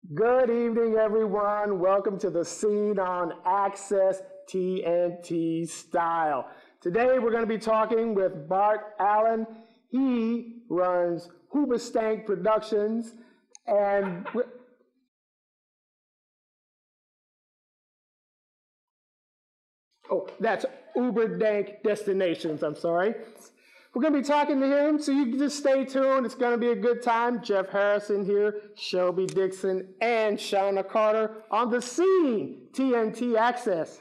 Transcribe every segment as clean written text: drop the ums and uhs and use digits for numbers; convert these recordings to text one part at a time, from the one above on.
Good evening, everyone. Welcome to the Scene on Access TNT Style. Today, we're going to be talking with Bart Allen. He runs Uberdank Productions, and that's Uberdank Destinations, I'm sorry. We're going to be talking to him, so you can just stay tuned. It's going to be a good time. Jeff Harrison here, Shelby Dixon, and Shauna Carter on the Scene, TNT Access.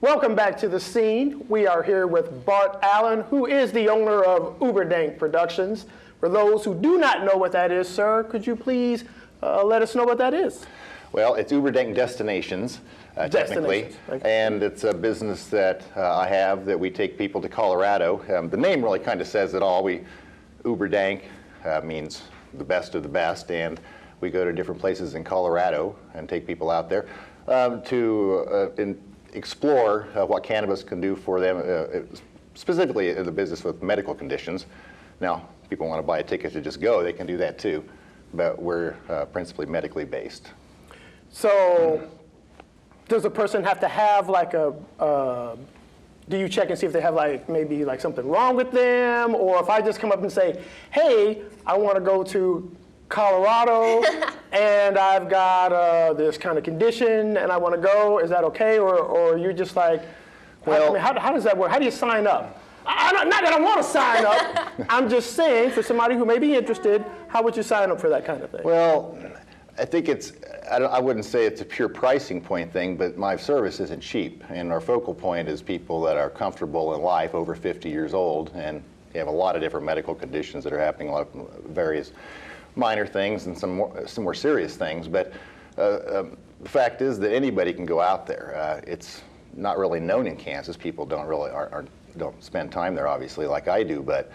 Welcome back to the Scene. We are here with Bart Allen, who is the owner of Uberdank Productions. For those who do not know what that is, sir, could you please let us know what that is? Well, it's Uberdank Destinations, technically, and it's a business that I have that we take people to Colorado. The name really kind of says it all. Uberdank means the best of the best, and we go to different places in Colorado and take people out there to explore what cannabis can do for them, specifically in the business with medical conditions. Now, people want to buy a ticket to just go, they can do that too, but we're principally medically based. So, does a person have to have like do you check and see if they have maybe something wrong with them? Or if I just come up and say, hey, I want to go to Colorado and I've got this kind of condition and I want to go, is that okay? Or you're just like, well, how does that work? How do you sign up? Not that I want to sign up. I'm just saying, for somebody who may be interested, how would you sign up for that kind of thing? Well, I think I wouldn't say it's a pure pricing point thing, but my service isn't cheap. And our focal point is people that are comfortable in life, over 50 years old, and you have a lot of different medical conditions that are happening, a lot of various minor things and some more serious things, but the fact is that anybody can go out there. It's not really known in Kansas. People don't spend time there, obviously, like I do, but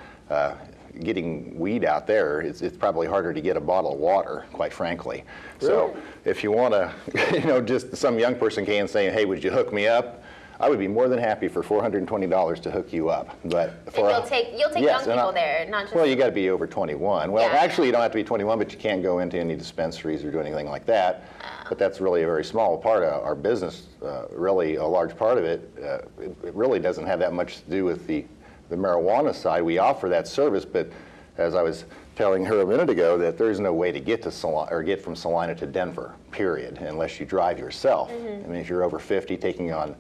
getting weed out there, it's probably harder to get a bottle of water, quite frankly. Really? So if you want to, just some young person came saying, hey, would you hook me up? I would be more than happy for $420 to hook you up. But you'll take young people there, not just. Well, you got to be over 21. Well, actually, you don't have to be 21, but you can't go into any dispensaries or do anything like that. But that's really a very small part of our business. Really, a large part of it. It really doesn't have that much to do with the marijuana side. We offer that service, but as I was telling her a minute ago, that there's no way to get to get from Saline to Denver, period, unless you drive yourself. I mean, if you're over 50, taking on,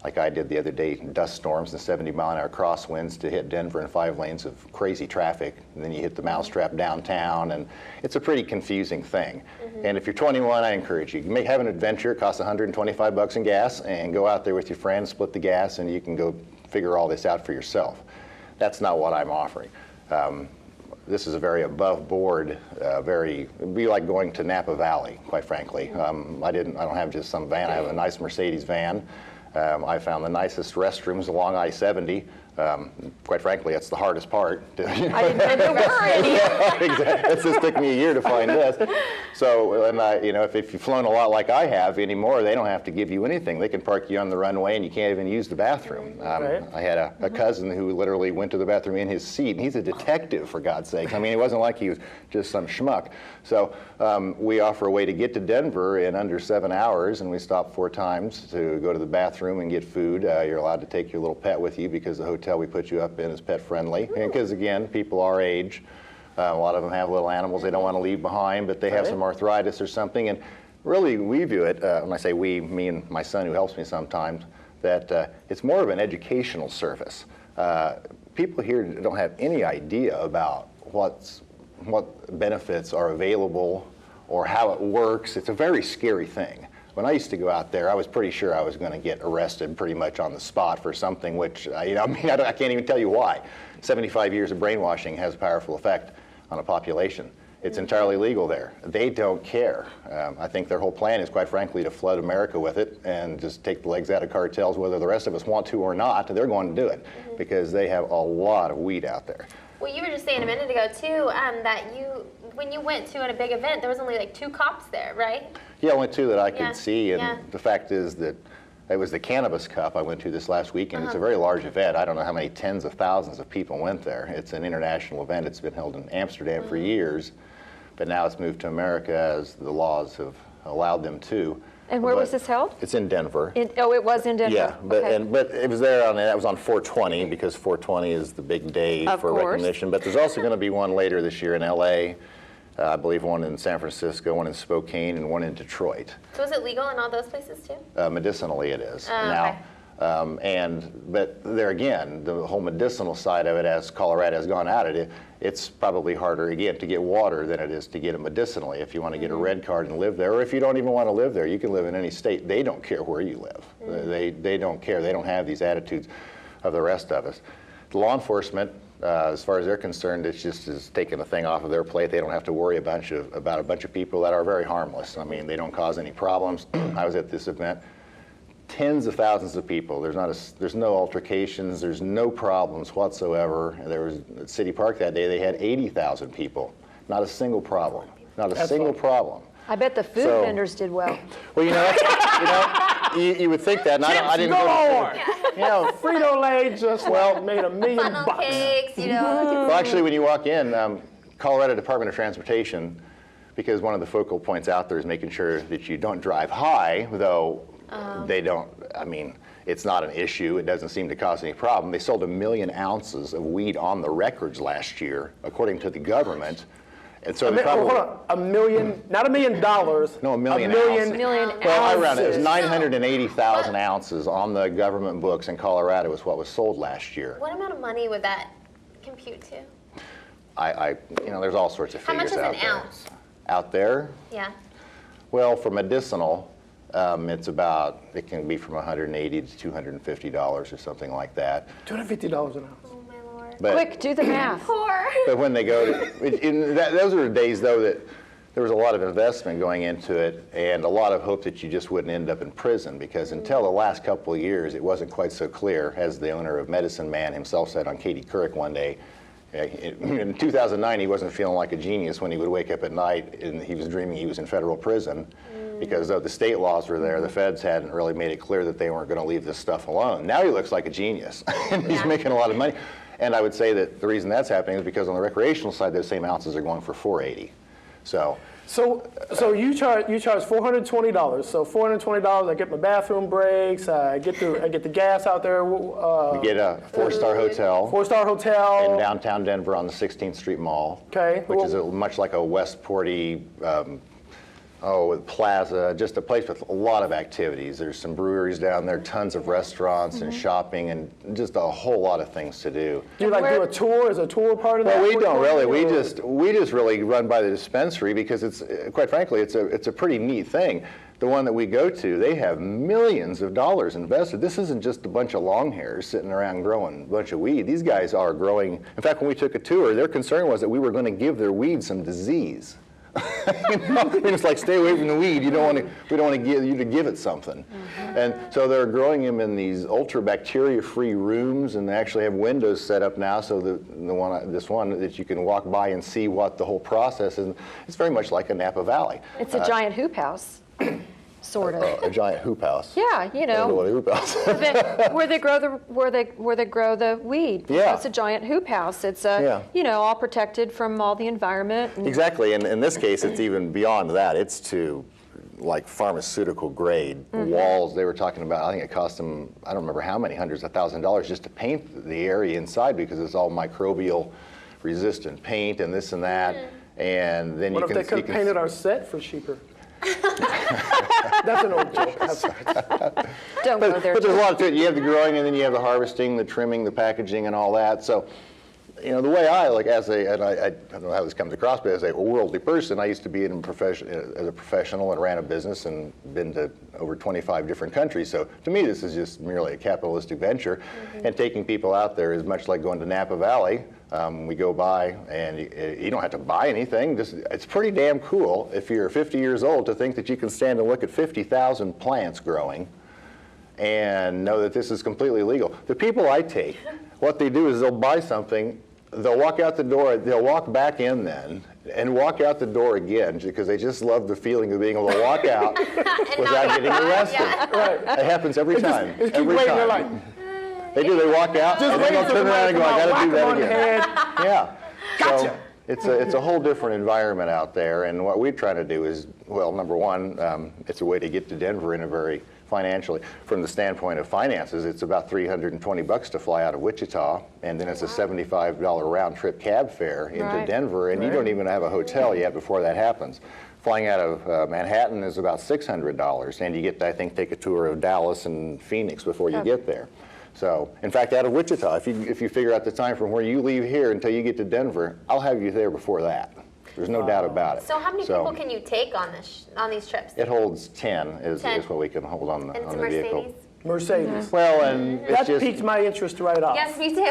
like I did the other day, dust storms and 70-mile-an-hour crosswinds to hit Denver in 5 lanes of crazy traffic, and then you hit the mousetrap downtown, and it's a pretty confusing thing. And if you're 21, I encourage you. You may have an adventure. It costs $125 in gas, and go out there with your friends, split the gas, and you can go figure all this out for yourself. That's not what I'm offering. This is a very above board, it'd be like going to Napa Valley, quite frankly. I don't have just some van. I have a nice Mercedes van. I found the nicest restrooms along I-70. Quite frankly, that's the hardest part. I didn't have to worry. Exactly. It's just took me a year to find this. So, and if you've flown a lot like I have anymore, they don't have to give you anything. They can park you on the runway, and you can't even use the bathroom. I had a cousin who literally went to the bathroom in his seat, and he's a detective, for God's sake. I mean, it wasn't like he was just some schmuck. So we offer a way to get to Denver in under 7 hours, and we stop 4 times to go to the bathroom and get food. You're allowed to take your little pet with you because the hotel we put you up in is pet friendly. Because again, people our age, a lot of them have little animals they don't want to leave behind, but they have some arthritis or something. And really, we view it, when I say we, me and my son who helps me sometimes, that it's more of an educational service. People here don't have any idea about what benefits are available or how it works. It's a very scary thing. When I used to go out there, I was pretty sure I was going to get arrested pretty much on the spot for something which, I can't even tell you why. 75 years of brainwashing has a powerful effect on a population. It's entirely legal there. They don't care. I think their whole plan is, quite frankly, to flood America with it and just take the legs out of cartels, whether the rest of us want to or not. They're going to do it because they have a lot of weed out there. Well, you were just saying a minute ago too that when you went to a big event, there was only like 2 cops there, right? Yeah, only 2 that I could see, and the fact is that it was the Cannabis Cup I went to this last weekend. It's a very large event. I don't know how many tens of thousands of people went there. It's an international event. It's been held in Amsterdam for years, but now it's moved to America as the laws have allowed them to. And where was this held? It's in Denver. It was in Denver. Yeah, but it was there that was on 420 because 420 is the big day for recognition. But there's also going to be one later this year in LA. I believe one in San Francisco, one in Spokane, and one in Detroit. So is it legal in all those places too? Medicinally, it is okay. But there again, the whole medicinal side of it, as Colorado has gone at it, it's probably harder again to get water than it is to get it medicinally. If you want to get a red card and live there, or if you don't even want to live there, you can live in any state. They don't care where you live. They don't care. They don't have these attitudes of the rest of us. The law enforcement, as far as they're concerned, it's just is taking a thing off of their plate. They don't have to worry about a bunch of people that are very harmless. I mean, they don't cause any problems. I was at this event. Tens of thousands of people. There's no altercations. There's no problems whatsoever. There was at City Park that day. They had 80,000 people. Not a single problem. Not a single problem. I bet the food vendors did well. Well, you would think that. And I didn't go to Frito-Lay just made $1 million Funnel bucks. cakes, Well, actually, when you walk in, Colorado Department of Transportation, because one of the focal points out there is making sure that you don't drive high, though they don't, I mean, it's not an issue. It doesn't seem to cause any problem. They sold 1 million ounces of weed on the records last year, according to the government. And so Hold on, $1 million, not $1 million. No, 1 million ounces. ounces. Well, I rounded it. It was 980,000 ounces on the government books in Colorado was what was sold last year. What amount of money would that compute to? There's all sorts of figures out there. How much is an ounce? Out there? Yeah. Well, for medicinal, it can be from $180 to $250 or something like that. $250 an ounce. Oh my lord. But, Quick, do the math. Poor. But when they go to, those were days though that there was a lot of investment going into it and a lot of hope that you just wouldn't end up in prison because until the last couple of years, it wasn't quite so clear, as the owner of Medicine Man himself said on Katie Couric one day. In 2009, he wasn't feeling like a genius when he would wake up at night and he was dreaming he was in federal prison because though the state laws were there, the feds hadn't really made it clear that they weren't going to leave this stuff alone. Now he looks like a genius and he's making a lot of money. And I would say that the reason that's happening is because on the recreational side, those same ounces are going for $480. So you charge $420. So $420, I get my bathroom breaks, I get the gas out there. we get a 4-star hotel. 4-star hotel in downtown Denver on the 16th Street Mall. Okay. Which is much like a Westporty plaza, just a place with a lot of activities. There's some breweries down there, tons of restaurants and shopping, and just a whole lot of things to do. Do you do a tour? Is a tour part of that? Well, we don't really. We just really run by the dispensary because it's, quite frankly, it's a pretty neat thing. The one that we go to, they have millions of dollars invested. This isn't just a bunch of long hairs sitting around growing a bunch of weed. These guys are growing. In fact, when we took a tour, their concern was that we were going to give their weed some disease. It's like stay away from the weed. We don't want to give you to give it something. And so they're growing them in these ultra bacteria-free rooms, and they actually have windows set up now so this one that you can walk by and see what the whole process is. It's very much like a Napa Valley. It's a giant hoop house, sort of. A giant hoop house. Yeah, I don't know what a hoop house is. where they grow the weed. Yeah. It's a giant hoop house. It's all protected from all the environment. Exactly, and in this case, it's even beyond that. It's to like pharmaceutical grade walls. They were talking about, I think it cost them, I don't remember how many hundreds of $1,000s just to paint the area inside because it's all microbial resistant paint and this and that. And then what if they could have painted our set for cheaper? That's an old joke. Don't go there. But there's a lot to it. You have the growing, and then you have the harvesting, the trimming, the packaging, and all that. So you know, the way I, like, and I don't know how this comes across, but as a worldly person, I used to be as a professional and ran a business and been to over 25 different countries. So to me, this is just merely a capitalistic venture. And taking people out there is much like going to Napa Valley. We go by, and you don't have to buy anything. It's pretty damn cool if you're 50 years old to think that you can stand and look at 50,000 plants growing and know that this is completely legal. The people I take, what they do is they'll buy something, they'll walk out the door, they'll walk back in then, and walk out the door again because they just love the feeling of being able to walk out without getting arrested. Right. It happens every time. Just keep every waiting. time. They're like, They do. They walk out, just and then they'll turn around and go, I got to do that again. Yeah. Gotcha. So it's a whole different environment out there, and what we're trying to do is, well, number one, it's a way to get to Denver in a very financially, from the standpoint of finances, it's about $320 to fly out of Wichita, and then it's a $75 round-trip cab fare into Denver, and you don't even have a hotel yet before that happens. Flying out of Manhattan is about $600, and you get to, I think, take a tour of Dallas and Phoenix before you get there. So, in fact, out of Wichita, if you figure out the time from where you leave here until you get to Denver, I'll have you there before that. There's no doubt about it. So how many people can you take on these trips? It holds 10 is what we can hold on And the vehicle. Mercedes. Well, and it's That just, piqued my interest right off. Yes, me too.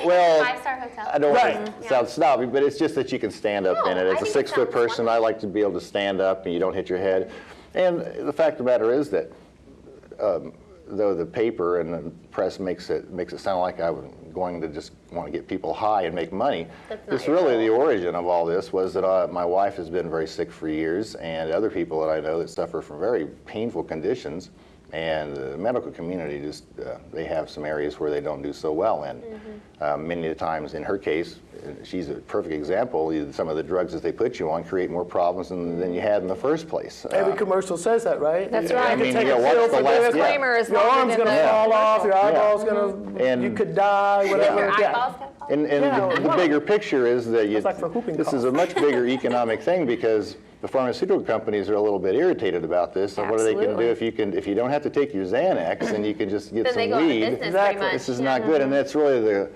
well, 5-star hotel. I don't want to sound snobby, but it's just that you can stand up in it. I It's a think it 6-foot sounds person. I like to be able to stand up and you don't hit your head. And the fact of the matter is that though the paper and the press makes it sound like I'm going to just want to get people high and make money, it's really the origin of all this was that my wife has been very sick for years, and other people that I know that suffer from very painful conditions, and the medical community just they have some areas where they don't do so well in. Many of the times, in her case, she's a perfect example. Some of the drugs that they put you on create more problems than you had in the first place. Every commercial says that, right? That's You right. can I mean, take yeah, a what's pill the for last- this, Disclaimer is your longer arm's than going to the fall off, your commercial. eyeball's going to, And- you could die, whatever. Your Yeah. eyeballs gonna fall? And Yeah, the bigger picture is that It's like for whooping this is a much bigger economic thing because the pharmaceutical companies are a little bit irritated about this. So what are they going to do if you don't have to take your Xanax and you can just get Then they some go out of weed? business Exactly. pretty much. This is not good, and that's really the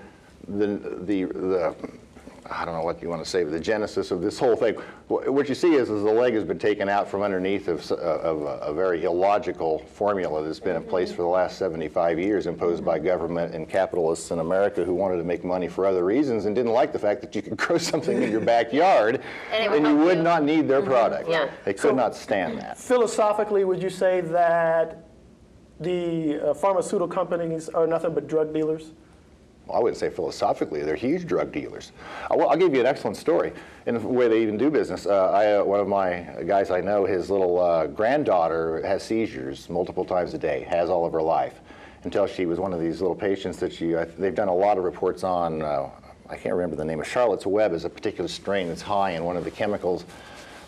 I don't know what you want to say, but the genesis of this whole thing. What you see is the leg has been taken out from underneath of a very illogical formula that's been in place for the last 75 years, imposed by government and capitalists in America who wanted to make money for other reasons and didn't like the fact that you could grow something in your backyard And you would you. not need their product. Yeah. They could not stand that. Philosophically, would you say that the pharmaceutical companies are nothing but drug dealers? Well, I wouldn't say philosophically, they're huge drug dealers. I'll give you an excellent story in the way they even do business. One of my guys I know, his little granddaughter has seizures multiple times a day, has all of her life, until she was one of these little patients that they've done a lot of reports on, I can't remember the name of Charlotte's Web is a particular strain that's high in one of the chemicals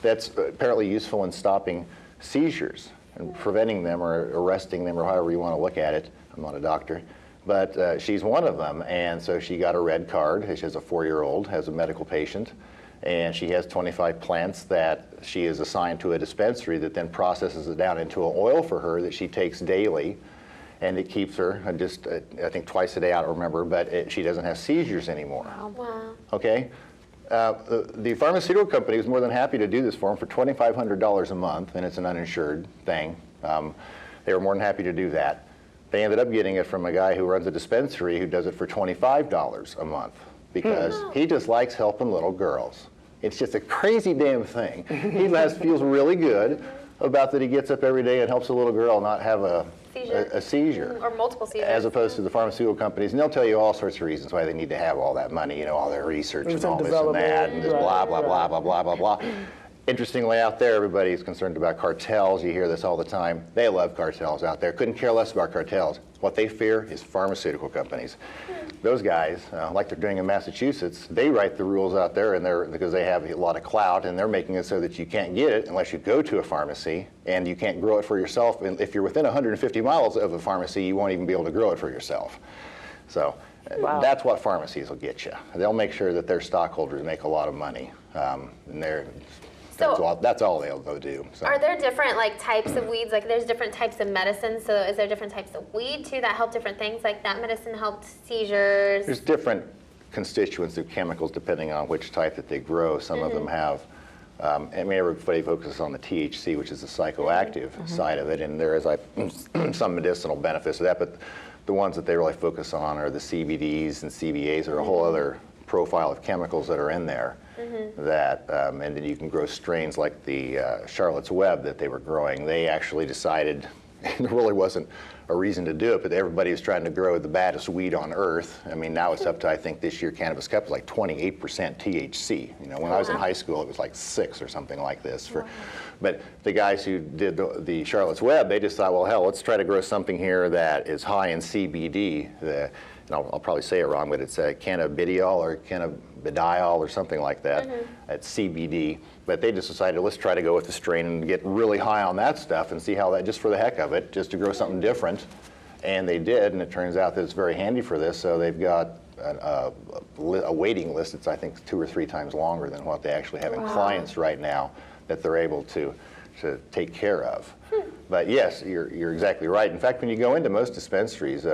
that's apparently useful in stopping seizures and preventing them or arresting them or however you want to look at it. I'm not a doctor. But she's one of them, and so she got a red card. She has a 4-year-old, has a medical patient, and she has 25 plants that she is assigned to a dispensary that then processes it down into an oil for her that she takes daily, and it keeps her just, I think twice a day, I don't remember, but she doesn't have seizures anymore. Wow. Okay? The pharmaceutical company was more than happy to do this for them for $2,500 a month, and it's an uninsured thing. They were more than happy to do that. They ended up getting it from a guy who runs a dispensary who does it for $25 a month because he just likes helping little girls. It's just a crazy damn thing. He feels really good about that he gets up every day and helps a little girl not have a seizure. Or multiple seizures. As opposed to the pharmaceutical companies, and they'll tell you all sorts of reasons why they need to have all that money, all their research and all this and that, and this blah, blah, blah, blah, blah, blah, blah. Interestingly, out there, everybody is concerned about cartels. You hear this all the time. They love cartels out there. Couldn't care less about cartels. What they fear is pharmaceutical companies. Those guys, like they're doing in Massachusetts, they write the rules out there, because they have a lot of clout, and they're making it so that you can't get it unless you go to a pharmacy, and you can't grow it for yourself. And if you're within 150 miles of a pharmacy, you won't even be able to grow it for yourself. So that's what pharmacies will get you. They'll make sure that their stockholders make a lot of money, that's all they'll do. So. Are there different types of weeds? There's different types of medicine. So is there different types of weed too that help different things? Like that medicine helped seizures. There's different constituents of chemicals depending on which type that they grow. Some of them have, I mean, everybody focuses on the THC, which is the psychoactive side of it, and there is some medicinal benefits to that, but the ones that they really focus on are the CBDs and CBAs, or a whole other profile of chemicals that are in there. That, and then you can grow strains like the Charlotte's Web that they were growing. They actually decided, there really wasn't a reason to do it, but everybody was trying to grow the baddest weed on earth. I mean, now it's up to, I think this year Cannabis Cup is like 28% THC. You know, when I was in high school, it was like 6 or something like this. But the guys who did the Charlotte's Web, they just thought, well, hell, let's try to grow something here that is high in CBD. And I'll probably say it wrong, but it's a cannabidiol or cannabidiol or something like that. It's CBD. But they just decided, let's try to go with the strain and get really high on that stuff and see how that, just for the heck of it, just to grow something different. And they did, and it turns out that it's very handy for this. So they've got a waiting list that's, I think, 2 or 3 times longer than what they actually have in clients right now that they're able to take care of. But yes, you're exactly right. In fact, when you go into most dispensaries,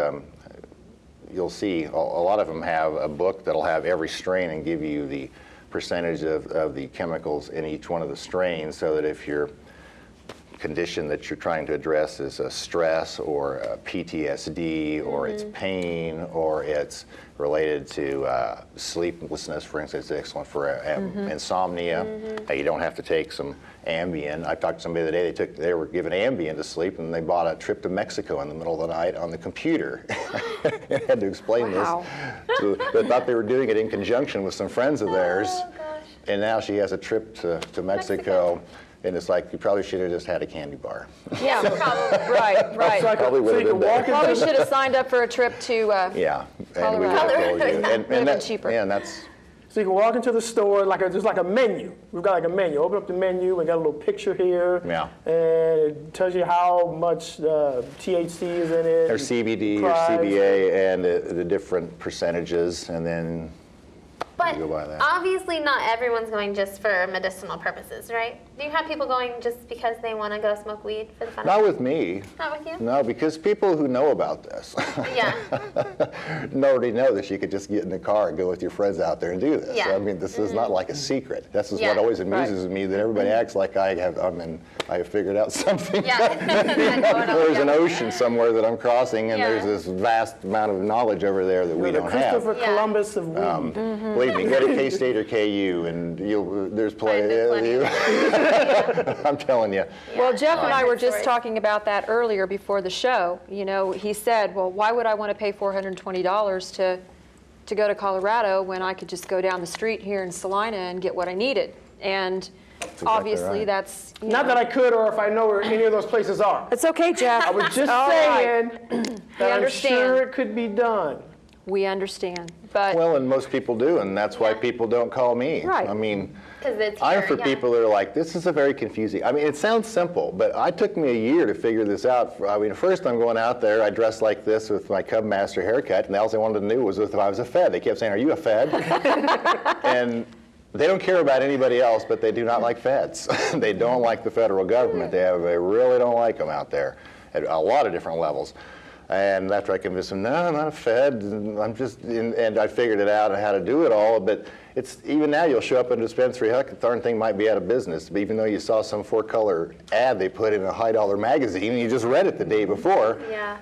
you'll see a lot of them have a book that'll have every strain and give you the percentage of the chemicals in each one of the strains, so that if your condition that you're trying to address is a stress or a PTSD or it's pain or it's related to sleeplessness, for instance, it's excellent for insomnia. You don't have to take some Ambien. I talked to somebody the other day, they were given Ambien to sleep, and they bought a trip to Mexico in the middle of the night on the computer. I had to explain this. So they thought they were doing it in conjunction with some friends of theirs, and now she has a trip to Mexico. And it's like, you probably should have just had a candy bar. Yeah, right. Probably would have been better. Probably should have signed up for a trip to Yeah, and we Colorado. would have told you. And Even cheaper. Yeah, and that's, So you can walk into the store, there's like a menu. We've got like a menu. Open up the menu, we got a little picture here. Yeah. And it tells you how much THC is in it. or CBD or CBA and the different percentages, and then But you go by that. obviously not everyone's going just for medicinal purposes, right? Do you have people going just because they want to go smoke weed for the fun of Not it? with me. Not with you? No, because people who know about this Yeah. already know that you could just get in the car and go with your friends out there and do this. Yeah. I mean, this is not like a secret. This is Yeah. what always amuses me, that everybody acts like I have figured out something. Yeah. There's an ocean somewhere that I'm crossing, and Yeah. there's this vast amount of knowledge over there that we The don't have. Christopher Yeah. Columbus of weed. Believe me, go to K-State or KU, and there's plenty. I'm telling you. Well, Jeff and I were just Stories. talking about that earlier before the show. You know, he said, well, why would I want to pay $420 to go to Colorado when I could just go down the street here in Salina and get what I needed? And exactly obviously right. that's, you Not know, that I could, or if I know where any of those places are. it's okay, Jeff. I was just All saying right. that I'm understand. sure it could be done. We understand, but Well, and most people do, and that's why Yeah. people don't call me. Right. I mean, Because it's I'm here, for yeah. people that are like, this is a very confusing. I mean, it sounds simple, but it took me a year to figure this out. I mean, first I'm going out there, I dressed like this with my Cub Master haircut, and all they wanted to know was if I was a Fed. They kept saying, are you a Fed? And they don't care about anybody else, but they do not like Feds. They don't like the federal government. They really don't like them out there at a lot of different levels. And after I convinced them, no, I'm not a Fed, I'm just, and I figured it out and how to do it all, but it's, even now you'll show up at a dispensary, heck, the darn thing might be out of business, but even though you saw some 4-color ad they put in a high-dollar magazine and you just read it the day before. Yeah.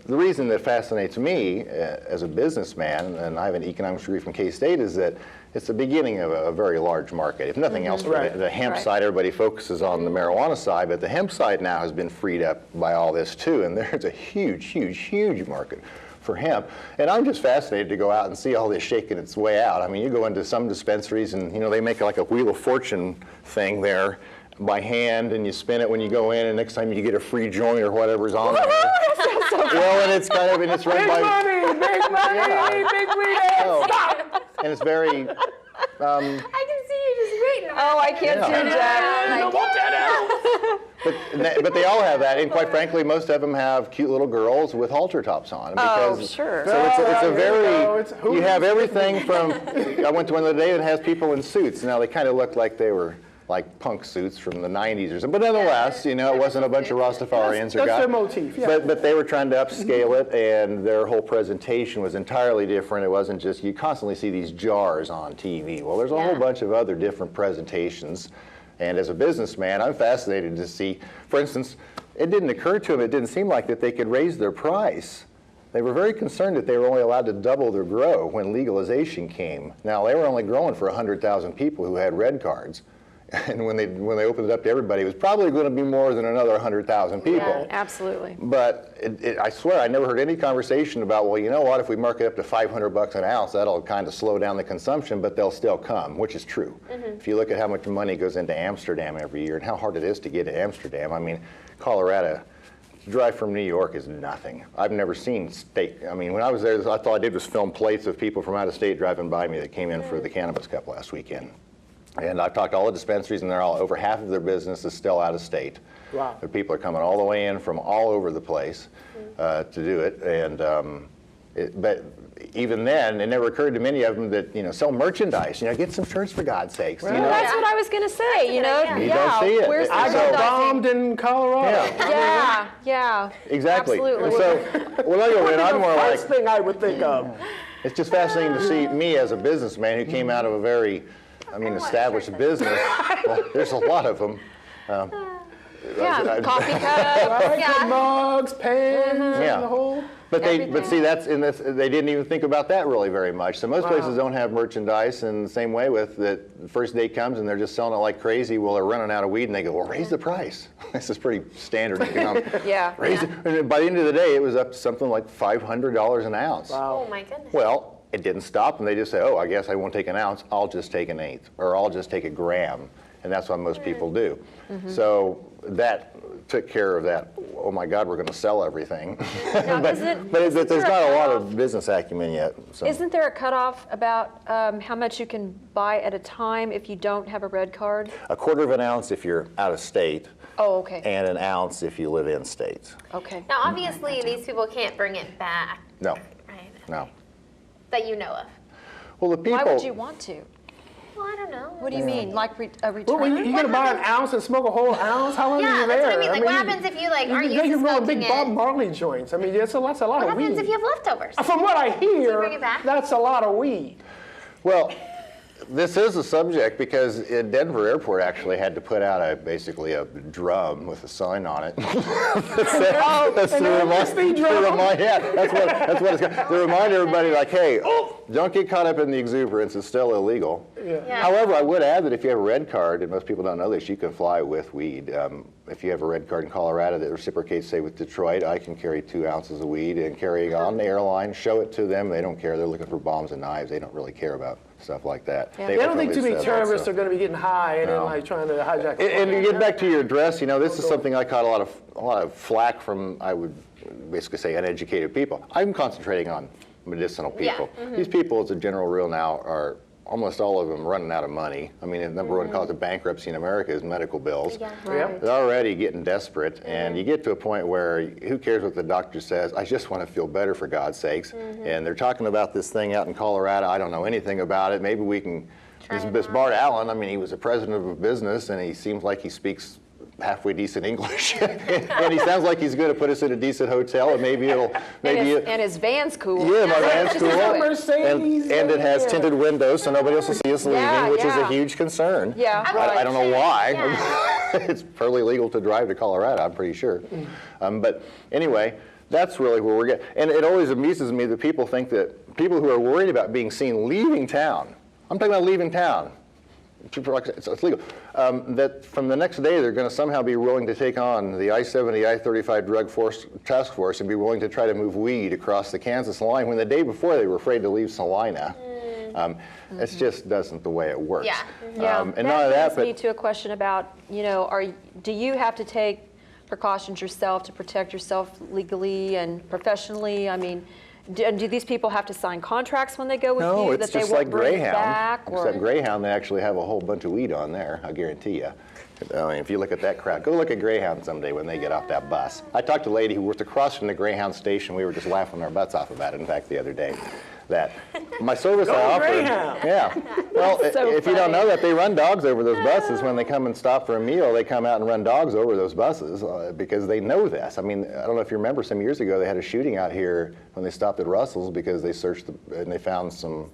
The reason that fascinates me as a businessman, and I have an economics degree from K-State, is that it's the beginning of a very large market. If nothing else, Right. the hemp Right. side, everybody focuses on the marijuana side, but the hemp side now has been freed up by all this too, and there's a huge, huge, huge market for hemp. And I'm just fascinated to go out and see all this shaking its way out. I mean, you go into some dispensaries and, you know, they make like a Wheel of Fortune thing there by hand, and you spin it when you go in, and next time you get a free joint or whatever's on there. Well, and it's kind of, and it's run Big by... money, big money, big weed. Oh. Stop. And it's very... I can see you just waiting. oh, I can't Yeah. do Jack. I don't want that But they all have that, and quite frankly, most of them have cute little girls with halter tops on. Oh, Because, sure. So it's a Here we go. very, It's you have everything from, I went to one the other day that has people in suits. Now, they kind of look like they were like punk suits from the 90s or something. But nonetheless, you know, it wasn't a bunch of Rastafarians or That's guys. their motif, yeah. But they were trying to upscale it, and their whole presentation was entirely different. It wasn't just, you constantly see these jars on TV. Well, there's a whole bunch of other different presentations. And as a businessman, I'm fascinated to see, for instance, it didn't occur to them, it didn't seem like that they could raise their price. They were very concerned that they were only allowed to double their grow when legalization came. Now, they were only growing for 100,000 people who had red cards. And when they opened it up to everybody, it was probably going to be more than another 100,000 people. Yeah, absolutely. But I swear, I never heard any conversation about, well, you know what, if we mark it up to $500 an ounce, that'll kind of slow down the consumption, but they'll still come, which is true. If you look at how much money goes into Amsterdam every year and how hard it is to get to Amsterdam, I mean, Colorado, to drive from New York is nothing. I've never seen state, I mean, when I was there, all I did was film plates of people from out of state driving by me that came in for the Cannabis Cup last weekend. And I've talked to all the dispensaries, and they're all, over half of their business is still out of state. Wow. The people are coming all the way in from all over the place to do it. And but even then, it never occurred to many of them that, you know, sell merchandise. You know, get some shirts for God's sakes. You Well, know? that's what I was going to say, you know. You don't see it. Where's the I got merchandising? bombed in Colorado. Yeah. Exactly. Absolutely. And so when I go in, I'm more like, First thing I would think of. it's just fascinating to see me as a businessman who came out of a very, established business. Well, there's a lot of them. Yeah, coffee cup. Right? Yeah. Mugs, pens, Yeah. and the whole. But Everything. see, that's in this. They didn't even think about that really very much. So most places don't have merchandise, and the same way with that. The first day comes and they're just selling it like crazy. Well, they're running out of weed, and they go, "Well, raise the price." This is pretty standard economic. Yeah. Raise it. And by the end of the day, it was up to something like $500 an ounce. Wow. Oh my goodness. Well, it didn't stop, and they just say, "Oh, I guess I won't take an ounce. I'll just take an eighth, or I'll just take a gram," and that's what most people do. So that took care of that. Oh my God, we're going to sell everything. Now, but isn't there's there not a lot cutoff? of business acumen yet. So. Isn't there a cutoff about how much you can buy at a time if you don't have a red card? A quarter of an ounce if you're out of state, Oh, okay. and an ounce if you live in state. Okay. Now, obviously, these people can't bring it back, No, right? no. That you know of. Well, the people. Why would you want to? Well, I don't know. What do you mean? Like a Well, return? you gonna buy an ounce and smoke a whole ounce? How long are Yeah, you that's there? what I mean. Like, what happens if you, like, aren't you used to can roll smoking big Bob it? Marley joints. I mean, it's a lot What of weed. happens if you have leftovers? From what I hear, bring it back? that's a lot of weed. Well, this is a subject because Denver Airport actually had to put out basically a drum with a sign on it. That's an LSD drum? That's what it's got. To remind everybody, like, hey, don't get caught up in the exuberance. It's still illegal. Yeah. However, I would add that if you have a red card, and most people don't know this, you can fly with weed. If you have a red card in Colorado that reciprocates, say, with Detroit, I can carry 2 ounces of weed and carry it on the airline, show it to them. They don't care. They're looking for bombs and knives. They don't really care about stuff like that. Yeah. They don't think too many openly said that, terrorists so. are going to be getting high and then No. like trying to hijack. And to get back to your address, you know, this is something I caught a lot of flack from, I would basically say, uneducated people. I'm concentrating on medicinal people. Yeah. These people, as a general rule now, are almost all of them running out of money. I mean, the number one cause of bankruptcy in America is medical bills. Yeah. Yep. They're already getting desperate, and you get to a point where who cares what the doctor says? I just want to feel better, for God's sakes. And they're talking about this thing out in Colorado. I don't know anything about it. Maybe we can. This Bart Allen, I mean, he was a president of a business, and he seems like he speaks halfway decent English, and he sounds like he's going to put us in a decent hotel, and maybe it'll And his van's cool. yeah, my van's cool. Mercedes And it has yeah. tinted windows, so nobody else will see us leaving, Yeah, which is a yeah. huge concern. Yeah, I don't know why. Yeah. It's fairly legal to drive to Colorado, I'm pretty sure. But anyway, that's really where we're getting. And it always amuses me that people think that people who are worried about being seen leaving town, I'm talking about leaving town, people are like, it's legal, that from the next day they're going to somehow be willing to take on the I-70, I-35 drug task force and be willing to try to move weed across the Kansas line when the day before they were afraid to leave Salina. It just doesn't the way it works. Yeah. Yeah, And none of that, brings me but to a question about, you know, do you have to take precautions yourself to protect yourself legally and professionally? I mean, do these people have to sign contracts when they go with no, you it's that they just won't like bring it Greyhound. back? Except Greyhound, they actually have a whole bunch of weed on there, I guarantee you. I mean, if you look at that crowd, go look at Greyhound someday when they get off that bus. I talked to a lady who worked across from the Greyhound station. We were just laughing our butts off about it, in fact, the other day. that. My service I Go offer. Greyhound. Yeah. Well, so if you don't know funny. that, they run dogs over those buses when they come and stop for a meal. They come out and run dogs over those buses because they know this. I mean, I don't know if you remember some years ago they had a shooting out here when they stopped at Russell's because they searched and they found some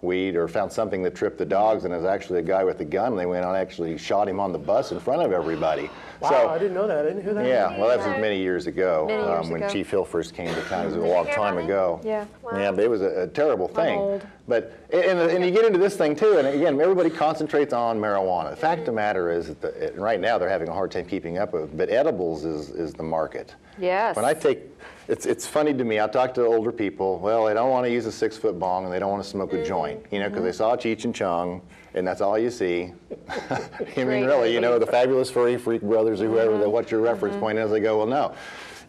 weed or found something that tripped the dogs, and it was actually a guy with a gun. They went on and actually shot him on the bus in front of everybody. Wow, So, I didn't know that. I didn't hear that. yeah, well, that was many years ago, Many years when ago. Chief Hill first came to town. It was a Did you long hear time about it? ago. Yeah. Yeah, but it was a terrible thing. old. But and you get into this thing too, and again, everybody concentrates on marijuana. The fact of the matter is that right now they're having a hard time keeping up with it, but edibles is the market. Yes. When I take, it's funny to me, I talk to older people, well, they don't want to use a 6-foot bong and they don't want to smoke a joint, you know, because they saw Cheech and Chong, and that's all you see. I mean, Great really, you know, movie. the fabulous furry freak brothers or whoever, what's your reference point is, they go, well, no.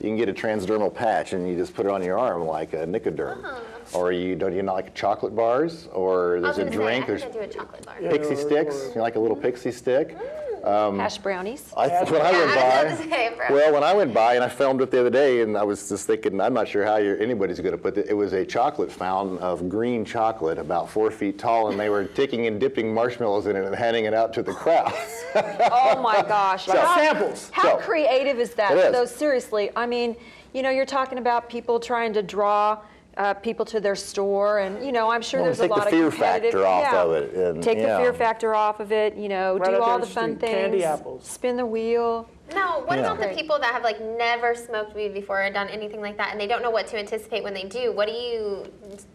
You can get a transdermal patch and you just put it on your arm like a Nicoderm. Or you not like chocolate bars, or there's a drink, I there's think I do a chocolate bar. pixie sticks, you like a little pixie stick. Hash brownies. When I went I was by, about to say, bro. well, when I went by and I filmed it the other day, and I was just thinking, I'm not sure how anybody's going to put it. It was a chocolate fountain of green chocolate, about 4 feet tall, and they were taking and dipping marshmallows in it and handing it out to the crowd. Oh my gosh. Samples. How So, creative is that? it is. Though seriously, I mean, you know, you're talking about people trying to draw people to their store, and you know, I'm sure Well, there's take a lot the fear of competitive. factor off yeah. of it, and, take the yeah. fear factor off of it. You know, Right do out there all in the the fun street, things. candy apples. Spin the wheel. No, what Yeah. about the people that have like never smoked weed before or done anything like that, and they don't know what to anticipate when they do?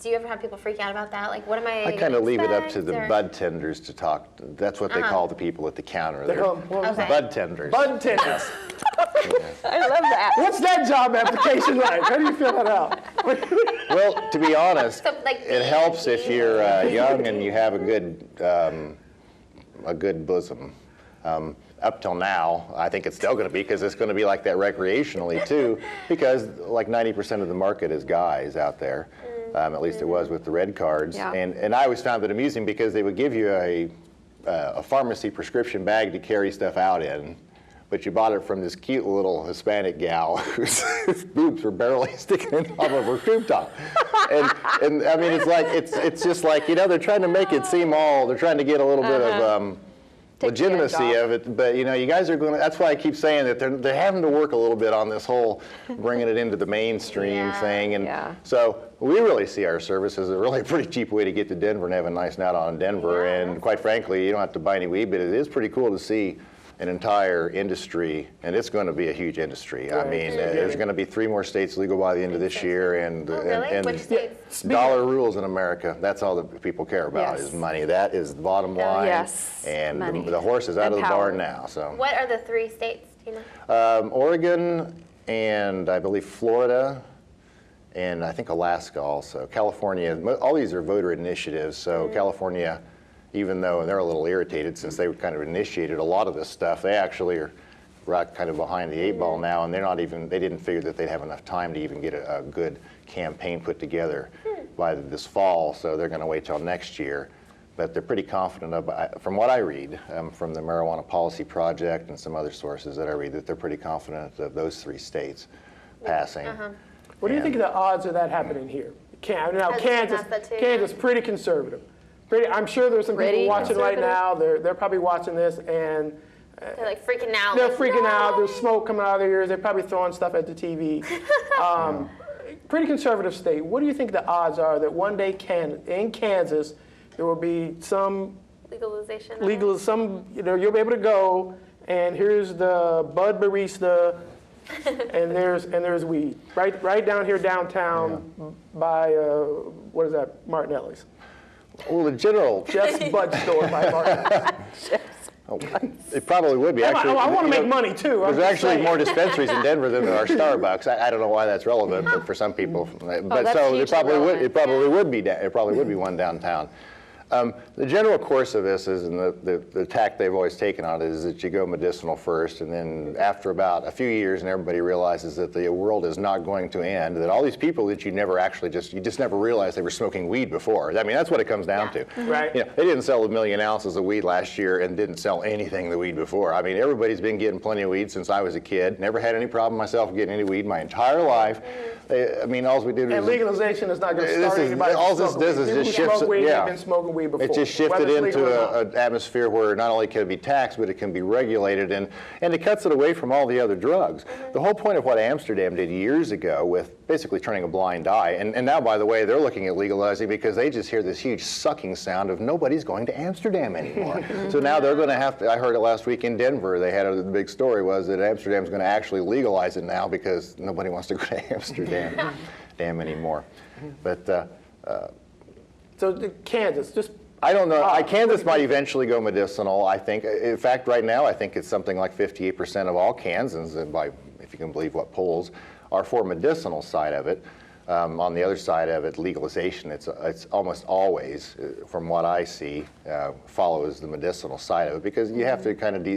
Do you ever have people freak out about that? Like, what am I? I kind of leave it up to the expect, or- bud tenders to talk. That's what they call the people at the counter. They They're call 'em- what was Okay. bud tenders. Bud tenders. I love that. What's that job application like? How do you fill that out? Well, to be honest, So, like, it helps if you're young and you have a good bosom. Up till now, I think it's still going to be, because it's going to be like that recreationally too, because like 90% of the market is guys out there. At least it was with the red cards. Yeah. And I always found it amusing because they would give you a pharmacy prescription bag to carry stuff out in, but you bought it from this cute little Hispanic gal whose boobs were barely sticking off of her tube top. And I mean, it's just like, you know, they're trying to make it seem they're trying to get a little bit of Take the edge legitimacy off. of it, but you know, you guys are going to, that's why I keep saying that they're having to work a little bit on this whole bringing it into the mainstream Yeah. thing. And Yeah. so we really see our service as a really pretty cheap way to get to Denver and have a nice night on Denver. Yeah. And quite frankly, you don't have to buy any weed, but it is pretty cool to see an entire industry, and it's going to be a huge industry. I Right. mean, there's going to be 3 more states legal by the end of this year, and Oh, really? and Which states? dollar rules in America. That's all that people care about Yes. is money. That is the bottom line. yes, And money. the horse is out And of the power. barn now. So What are the 3 states? Do you know? Oregon and I believe Florida, and I think Alaska also. California. All these are voter initiatives. So California, even though they're a little irritated since they kind of initiated a lot of this stuff, they actually are right kind of behind the 8 ball now, and they didn't figure that they'd have enough time to even get a good campaign put together by this fall, so they're going to wait till next year. But they're pretty confident from what I read, from the Marijuana Policy Project and some other sources that I read, that they're pretty confident of those 3 states passing. What do you think of the odds of that happening here? Now, I was Kansas, gonna ask that too, Kansas, pretty conservative. I'm sure there's some Pretty people watching right conservative. now. They're probably watching this, and They're like freaking out. they're like, freaking out. "No!" There's smoke coming out of their ears. They're probably throwing stuff at the TV. Pretty conservative state. What do you think the odds are that one day in Kansas there will be some Legalization. you'll be able to go, and here's the Bud Barista, and there's weed right down here downtown by what is that, Martinelli's, Well, the general, Jeff's Bud store by Martinelli's. it probably would be. Actually, I want to you make know, money too. There's actually more dispensaries in Denver than there are Starbucks. I don't know why that's relevant, but for some people, but that's so it hugely probably would. relevant. It probably would be. It probably would be one downtown. The general course of this is, and the tack they've always taken on it is that you go medicinal first, and then after about a few years and everybody realizes that the world is not going to end, that all these people that you just never realized they were smoking weed before. I mean, that's what it comes down to. Right. You know, they didn't sell 1 million ounces of weed last year and didn't sell anything the weed before. I mean, everybody's been getting plenty of weed since I was a kid. Never had any problem myself getting any weed my entire life. I mean, all we did And is... legalization is not going to start anybody. All this does is just shifts it. Weed, Yeah. they've been smoking weed before. It just shifted whether it's into legal or not. an atmosphere where not only can it be taxed, but it can be regulated, and it cuts it away from all the other drugs. The whole point of what Amsterdam did years ago with basically turning a blind eye, and now, by the way, they're looking at legalizing because they just hear this huge sucking sound of nobody's going to Amsterdam anymore. So now they're going to have to, I heard it last week in Denver, they had the big story was that Amsterdam's going to actually legalize it now because nobody wants to go to Amsterdam anymore. But So Kansas, just I don't know. Kansas might eventually go medicinal, I think. In fact, right now, I think it's something like 58% of all Kansans, and if you can believe what polls, are for medicinal side of it. On the other side of it, legalization, it's almost always, from what I see, follows the medicinal side of it, because you have to kind of,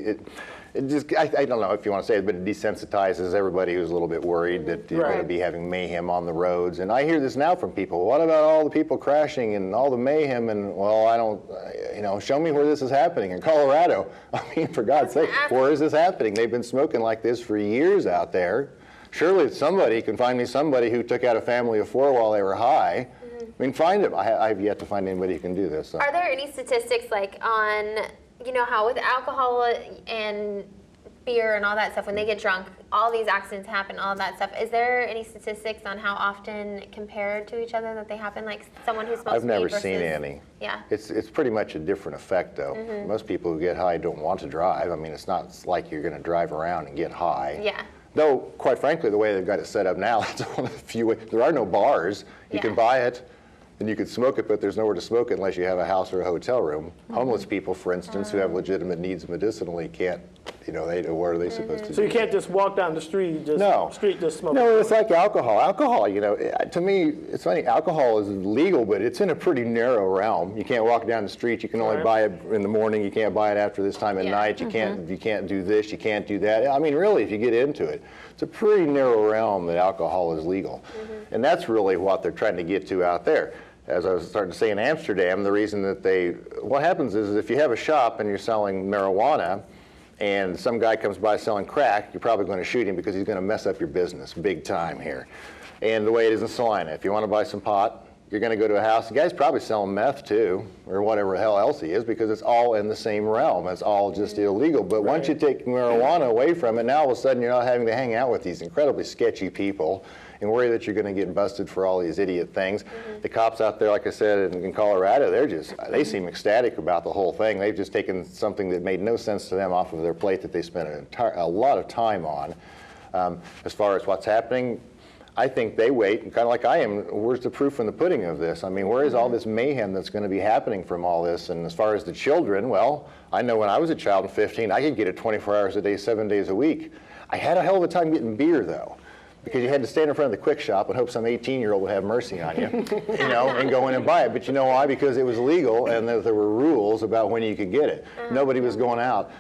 I don't know if you want to say it, but it desensitizes everybody who's a little bit worried that you're going to be having mayhem on the roads. And I hear this now from people. What about all the people crashing and all the mayhem? And, well, I don't, show me where this is happening. In Colorado, I mean, for God's sake, where is this happening? They've been smoking like this for years out there. Surely somebody can find me somebody who took out a family of 4 while they were high. I mean, find them. I've yet to find anybody who can do this. So. Are there any statistics like on, how with alcohol and beer and all that stuff, when they get drunk, all these accidents happen, all that stuff. Is there any statistics on how often compared to each other that they happen? Like someone who smokes I've never weed versus, seen any. Yeah. It's pretty much a different effect, though. Most people who get high don't want to drive. I mean, it's not like you're going to drive around and get high. Yeah. Though, quite frankly, the way they've got it set up now, it's one of the few ways. There are no bars. You can buy it, and you could smoke it, but there's nowhere to smoke it unless you have a house or a hotel room. Homeless people, for instance, who have legitimate needs medicinally can't, what are they supposed to do? so you can't just walk down the street, just smoke. No, it's like alcohol. Alcohol, to me, it's funny, alcohol is legal, but it's in a pretty narrow realm. You can't walk down the street. You can only buy it in the morning. You can't buy it after this time at night. You can't do this. You can't do that. I mean, really, if you get into it, it's a pretty narrow realm that alcohol is legal. And that's really what they're trying to get to out there. As I was starting to say in Amsterdam, the reason that what happens is if you have a shop and you're selling marijuana, and some guy comes by selling crack, you're probably going to shoot him because he's going to mess up your business big time here. And the way it is in Saline, if you want to buy some pot, you're going to go to a house. The guy's probably selling meth too, or whatever the hell else he is, because it's all in the same realm. It's all just illegal. But once you take marijuana away from it, now all of a sudden you're not having to hang out with these incredibly sketchy people and worry that you're going to get busted for all these idiot things. The cops out there, like I said, in Colorado, they seem ecstatic about the whole thing. They've just taken something that made no sense to them off of their plate that they spent a lot of time on. As far as what's happening, I think they wait, and kind of like I am, where's the proof in the pudding of this? I mean, where is all this mayhem that's going to be happening from all this? And as far as the children, well, I know when I was a child in 15, I could get it 24 hours a day, 7 days a week. I had a hell of a time getting beer, though, because you had to stand in front of the quick shop and hope some 18-year-old would have mercy on you, and go in and buy it. But you know why? Because it was legal, and there were rules about when you could get it. Nobody was going out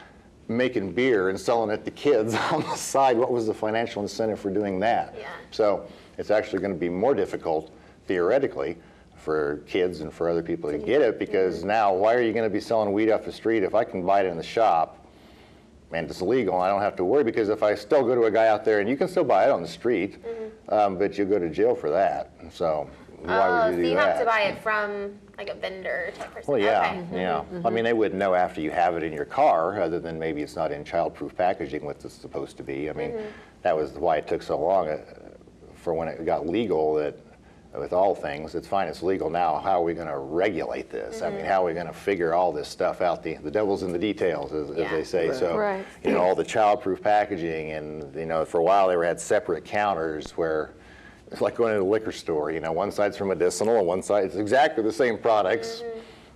making beer and selling it to kids on the side. What was the financial incentive for doing that? Yeah. So it's actually going to be more difficult, theoretically, for kids and for other people to get it, because now why are you going to be selling weed off the street if I can buy it in the shop and it's legal and I don't have to worry? Because if I still go to a guy out there, and you can still buy it on the street, but you'll go to jail for that. So why would you do that? So you have to buy it from like a vendor type person. Well, yeah, Okay. yeah. I mean, they wouldn't know after you have it in your car, other than maybe it's not in child-proof packaging, what it's supposed to be. I mean, that was why it took so long for when it got legal. That with all things, it's fine, it's legal now. How are we going to regulate this? I mean, how are we going to figure all this stuff out? The devil's in the details, as they say. Right. So, Right. all the child-proof packaging, and for a while they had separate counters where. It's like going to the liquor store, one side's for medicinal and one side, it's exactly the same products.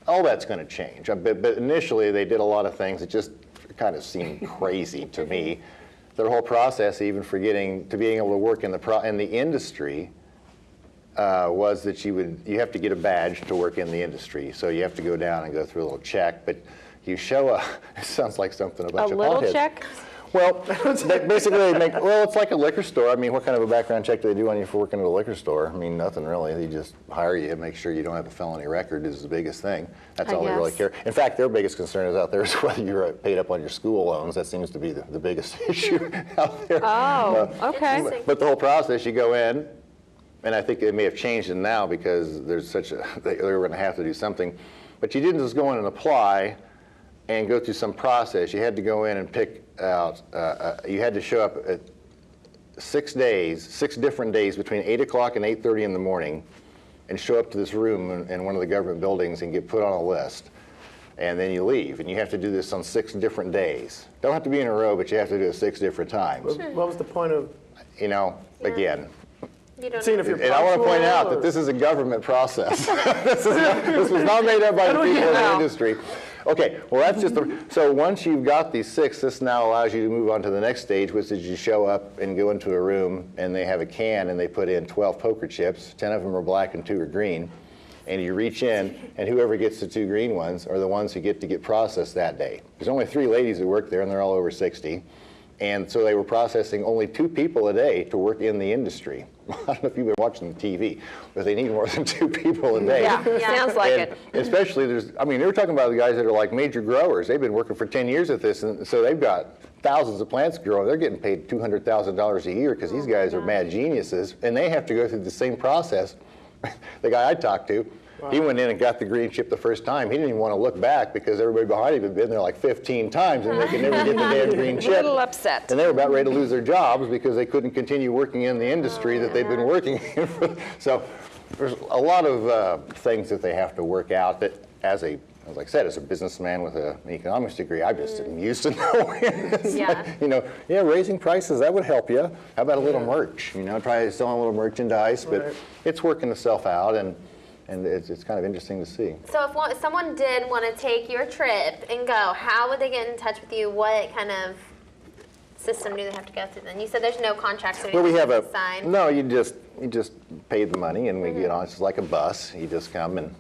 All that's going to change. But initially they did a lot of things that just kind of seemed crazy to me. Their whole process, even for getting to being able to work in the industry, was that you have to get a badge to work in the industry. So you have to go down and go through a little check, but you show up, it sounds like something a bunch A of little potheads. check? Well, basically they make, well, it's like a liquor store. I mean, what kind of a background check do they do on you for working at a liquor store? I mean, nothing really. They just hire you and make sure you don't have a felony record is the biggest thing. That's I all they really guess. care. In fact, their biggest concern is out there is whether you're paid up on your school loans. That seems to be the biggest issue out there. Oh, okay. Interesting. But the whole process, you go in, and I think they may have changed it now because there's such a, they're going to have to do something. But you didn't just go in and apply and go through some process. You had to go in and pick out, you had to show up at 6 different days between 8 o'clock and 8:30 in the morning and show up to this room in one of the government buildings and get put on a list. And then you leave. And you have to do this on 6 different days. Don't have to be in a row, but you have to do it 6 different times. What was the point of You know, again, You don't seeing know. if you're and I want to point punctual, out or- that this is a government process. This was not made up by the people in the industry. Okay, well that's just the, so once you've got these 6, this now allows you to move on to the next stage, which is you show up and go into a room and they have a can and they put in 12 poker chips, 10 of them are black and 2 are green, and you reach in and whoever gets the 2 green ones are the ones who get processed that day. There's only 3 ladies who work there and they're all over 60. And so they were processing only 2 people a day to work in the industry. I don't know if you've been watching the TV, but they need more than 2 people a day. Yeah, sounds like And it. especially I mean, they were talking about the guys that are like major growers. They've been working for 10 years at this, and so they've got thousands of plants growing. They're getting paid $200,000 a year because these guys are mad geniuses, and they have to go through the same process. The guy I talked to, he went in and got the green chip the first time. He didn't even want to look back because everybody behind him had been there like 15 times and they could never get the damn green A chip. little upset. And they were about ready to lose their jobs because they couldn't continue working in the industry that they've been working in. So there's a lot of things that they have to work out that as I said, as a businessman with an economics degree, I just am used to knowing. It's Yeah. like, raising prices, that would help you. How about a little merch? Try selling a little merchandise, but Right. it's working itself out, and it's kind of interesting to see. So if someone did want to take your trip and go, how would they get in touch with you? What kind of system do they have to go through then? You said there's no contracts or Well, we anything have to sign. no, you just pay the money and we get on. It's like a bus. You just come and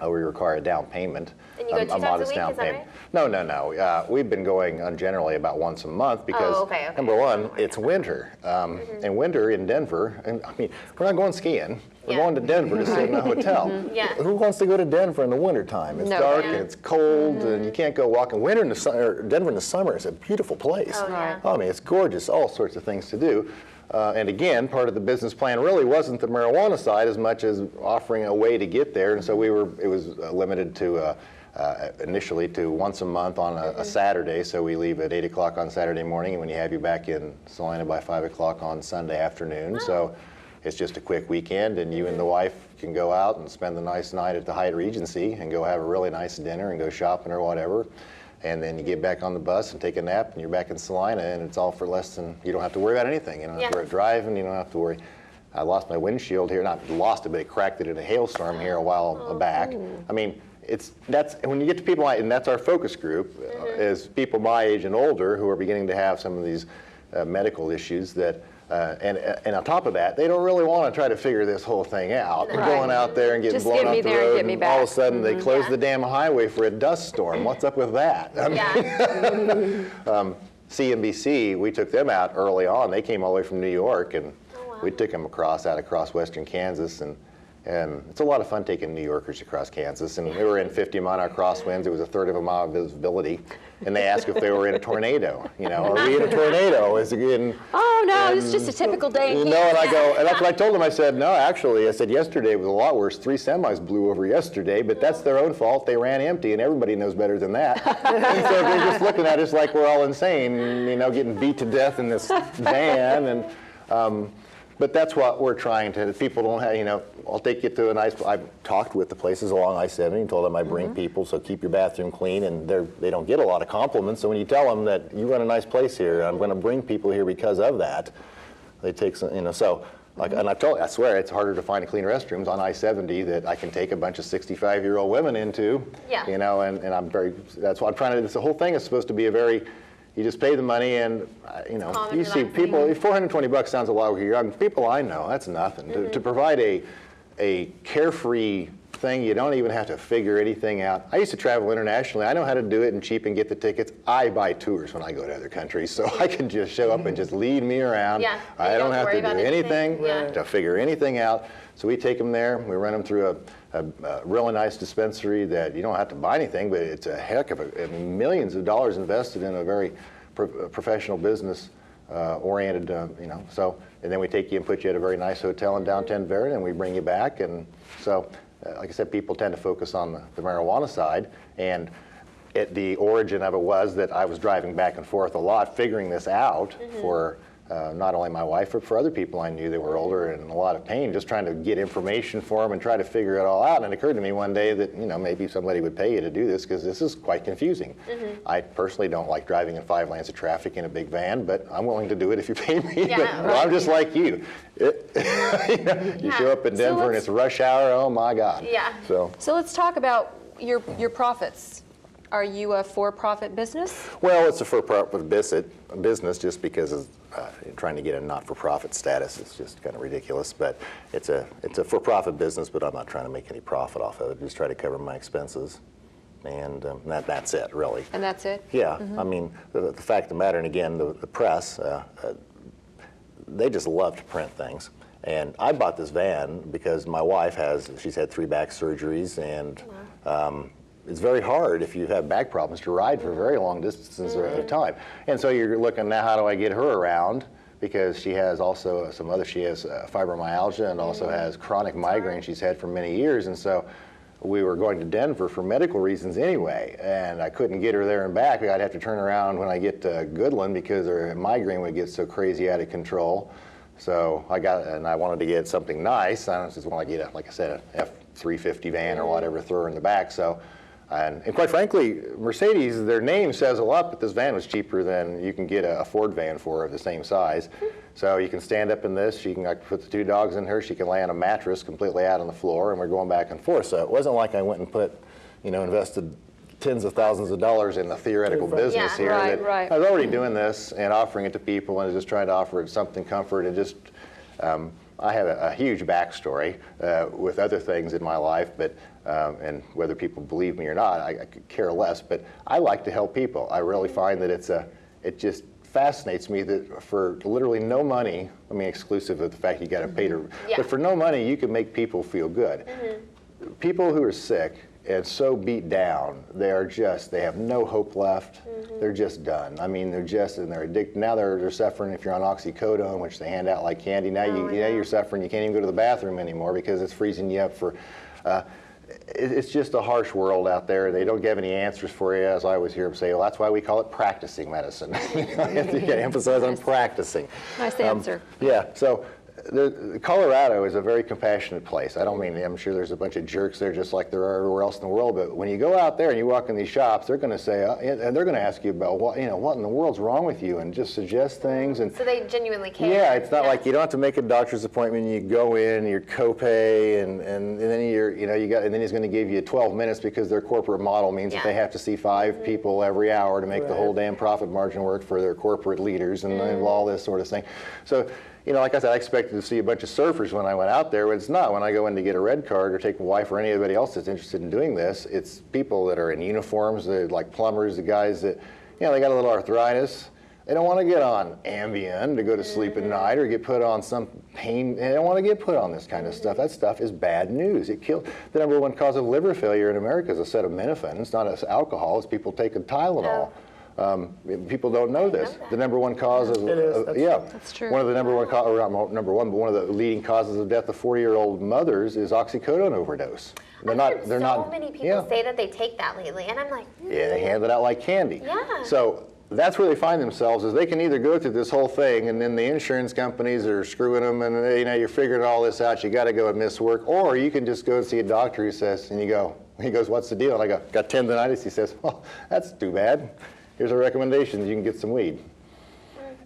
we require a down payment. And you go 2 times a modest week, down is that payment. No. We've been going generally about once a month because okay. number one, it's winter. And winter in Denver, and I mean, we're not going skiing. We're Yeah. going to Denver to stay in a hotel. Yeah. Who wants to go to Denver in the wintertime? It's No. dark Yeah. and it's cold and you can't go walking. Winter in the summer, Denver in the summer is a beautiful place. Oh, yeah. I mean, it's gorgeous, all sorts of things to do. And again, part of the business plan really wasn't the marijuana side as much as offering a way to get there. And so it was limited to initially to once a month on a Saturday. So we leave at 8 o'clock on Saturday morning, and when you have you back in Saline by 5 o'clock on Sunday afternoon. So it's just a quick weekend, and you and the wife can go out and spend the nice night at the Hyatt Regency and go have a really nice dinner and go shopping or whatever. And then you get back on the bus and take a nap, and you're back in Salina, and it's all for less than, you don't have to worry about anything. You don't have to worry about driving, you don't have to worry. I lost my windshield here, not lost it, but it cracked it in a hailstorm here a while back. I mean, that's when you get to people, and that's our focus group, is people my age and older who are beginning to have some of these medical issues that, and on top of that, they don't really want to try to figure this whole thing out. They're going out there and getting Just blown get off me the there and road, get me and all of a back. sudden they close Yeah. the damn highway for a dust storm. What's up with that? I mean, Yeah. CNBC, we took them out early on. They came all the way from New York, and we took them across western Kansas, and it's a lot of fun taking New Yorkers across Kansas. And we were in 50-mile-an-hour crosswinds. It was a third of a mile of visibility, and they asked if they were in a tornado. Are we in a tornado? Is it in? Oh, no, it's just a typical day in No, Kansas. and I go, and that's what I told them. I said, no, actually, I said yesterday was a lot worse. 3 semis blew over yesterday, but that's their own fault. They ran empty, and everybody knows better than that. And so they're just looking at us like we're all insane, getting beat to death in this van. And but that's what we're trying to. People don't have, I'll take you to a nice. I've talked with the places along I-70 and told them I bring people, so keep your bathroom clean. And they don't get a lot of compliments. So when you tell them that you run a nice place here, I'm going to bring people here because of that, they take some, so. Like, and I swear it's harder to find clean restrooms on I-70 that I can take a bunch of 65-year-old women into. Yeah. And I'm that's what I'm trying to. The whole thing is supposed to be a very. You just pay the money, and calm and you see relaxing. people. $420 sounds a lot here. People I know, that's nothing. To provide a a carefree thing. You don't even have to figure anything out. I used to travel internationally. I know how to do it and cheap and get the tickets. I buy tours when I go to other countries, so I can just show up and just lead me around. Yeah, I don't have to do anything Yeah. to figure anything out. So we take them there. We run them through a really nice dispensary that you don't have to buy anything, but it's a heck of millions of dollars invested in a very professional business oriented, So, and then we take you and put you at a very nice hotel in downtown Vernon, and we bring you back. And so, like I said, people tend to focus on the marijuana side, and the origin of it was that I was driving back and forth a lot, figuring this out for not only my wife, but for other people I knew that were older and in a lot of pain, just trying to get information for them and try to figure it all out. And it occurred to me one day that, maybe somebody would pay you to do this because this is quite confusing. I personally don't like driving in 5 lanes of traffic in a big van, but I'm willing to do it if you pay me. Yeah, Well, I'm just like you. You show up in Denver and it's rush hour, oh my God. Yeah. So let's talk about your profits. Are you a for-profit business? Well, it's a for-profit business just because of trying to get a not-for-profit status. It's just kind of ridiculous, but it's a for-profit business, but I'm not trying to make any profit off of it. Just try to cover my expenses, and that's it, really. And that's it? Yeah. I mean, the fact of the matter, and again, the press, they just love to print things. And I bought this van because my wife she's had 3 back surgeries, and it's very hard if you have back problems to ride for very long distances at a time. And so you're looking now, how do I get her around? Because she has also she has fibromyalgia and also has chronic migraine she's had for many years. And so we were going to Denver for medical reasons anyway, and I couldn't get her there and back. I'd have to turn around when I get to Goodland because her migraine would get so crazy out of control. So I wanted to get something nice. I just want to get, like I said, an F-350 van or whatever, throw her in the back. So. And quite frankly, Mercedes, their name says a lot, but this van was cheaper than you can get a Ford van for the same size. So you can stand up in this, she can put the 2 dogs in her, she can lay on a mattress completely out on the floor, and we're going back and forth. So it wasn't like I went and invested tens of thousands of dollars in a theoretical business here. Right. I was already doing this and offering it to people and just trying to offer it something comfort and just, I have a huge backstory with other things in my life, but and whether people believe me or not, I could care less. But I like to help people. I really find that it just fascinates me that for literally no money, I mean, exclusive of the fact you got to pay to, but for no money, you can make people feel good. People who are sick and so beat down, they have no hope left. They're just done. I mean, they're addicted. Now they're suffering if you're on oxycodone, which they hand out like candy. Now you're suffering. You can't even go to the bathroom anymore because it's freezing you up for. It's just a harsh world out there. They don't give any answers for you, as I always hear them say. Well, that's why we call it practicing medicine. You have to emphasize on practicing. Nice answer. Yeah. So. Colorado is a very compassionate place. I'm sure there's a bunch of jerks there just like there are everywhere else in the world, but when you go out there and you walk in these shops, they're going to say, and they're going to ask you about what in the world's wrong with you, and just suggest things. And so they genuinely care. Yeah, it's not like you don't have to make a doctor's appointment. You go in, your copay, and then and then he's going to give you 12 minutes because their corporate model means that they have to see 5 people every hour to make the whole damn profit margin work for their corporate leaders and all this sort of thing. So. Like I said, I expected to see a bunch of surfers when I went out there, but it's not. When I go in to get a red card or take my wife or anybody else that's interested in doing this, it's people that are in uniforms, they're like plumbers, the guys that, they got a little arthritis. They don't want to get on Ambien to go to sleep at night or get put on some pain. They don't want to get put on this kind of stuff. That stuff is bad news. It kills. The number 1 cause of liver failure in America is acetaminophen. It's not alcohol. It's people taking Tylenol. People don't know this. The number 1 cause That's true. One of the number one, not number one, but one of the leading causes of death of 40-year-old mothers is oxycodone overdose. I've heard so many people say that they take that lately, and I'm like, yeah, they hand it out like candy. Yeah. So that's where they find themselves, is they can either go through this whole thing, and then the insurance companies are screwing them, and you're figuring all this out. You got to go and miss work, or you can just go and see a doctor who says, and he goes, what's the deal? And I go, got tendonitis. He says, well, that's too bad. Here's our recommendations. You can get some weed.